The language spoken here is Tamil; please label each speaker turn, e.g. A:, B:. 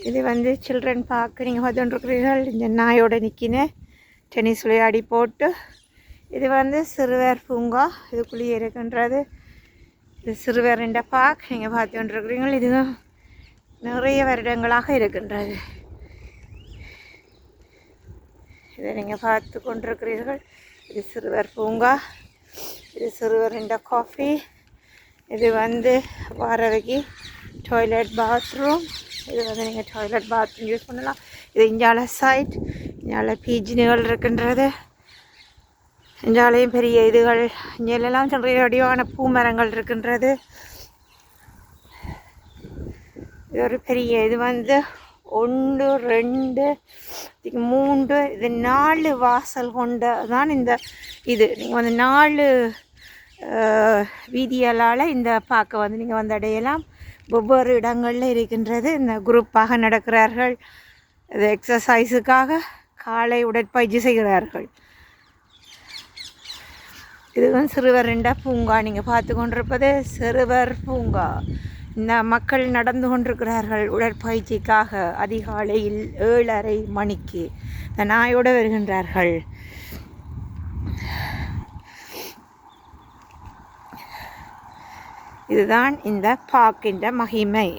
A: இது வந்து சில்ட்ரன் பார்க். நீங்கள் பார்த்துருக்கிறீர்கள் இந்த நாயோட நிற்கின டென்னிஸ் விளையாடி போட்டு. இது வந்து சிறுவர் பூங்கா, இதுக்குள்ளேயே இருக்கின்றது. இது சிறுவரின் பார்க் நீங்கள் பார்த்துருக்கிறீர்கள். இது நிறைய வருடங்களாக இருக்கின்றது. இதை நீங்கள் பார்த்து கொண்டிருக்கிறீர்கள். இது சிறுவர் பூங்கா, இது சிறுவரின் காஃபி. இது வந்து வாரவைக்கு டாய்லெட் பாத்ரூம். இது வந்து நீங்கள் டாய்லெட் பாத்ரூம் யூஸ் பண்ணலாம். இது இஞ்சால சைட், இஞ்சால பீஜினுகள் இருக்கின்றது. இஞ்சாலையும் பெரிய இதுகள், இங்கெல்லாம் நிறைய வடிவான பூ மரங்கள் இருக்கின்றது. இது ஒரு பெரிய இது வந்து 1 2 3 இது 4 வாசல் கொண்ட தான் இந்த இது. நீங்கள் வந்து 4 வீதியலால் இந்த பார்க்க வந்து நீங்கள் வந்து அடையலாம். ஒவ்வொரு இடங்களில் இருக்கின்றது. இந்த குரூப்பாக நடக்கிறார்கள். இது எக்ஸசைஸுக்காக காலை உடற்பயிற்சி செய்கிறார்கள். இதுவும் சிறுவர் பூங்கா. நீங்கள் பார்த்து கொண்டிருப்பது சிறுவர் பூங்கா. இந்த மக்கள் நடந்து கொண்டிருக்கிறார்கள் உடற்பயிற்சிக்காக. அதிகாலையில் 7:30 மணிக்கு இந்த நாயோடு வருகின்றார்கள். இதுதான் இந்த பார்க்கின்ற மகிமை.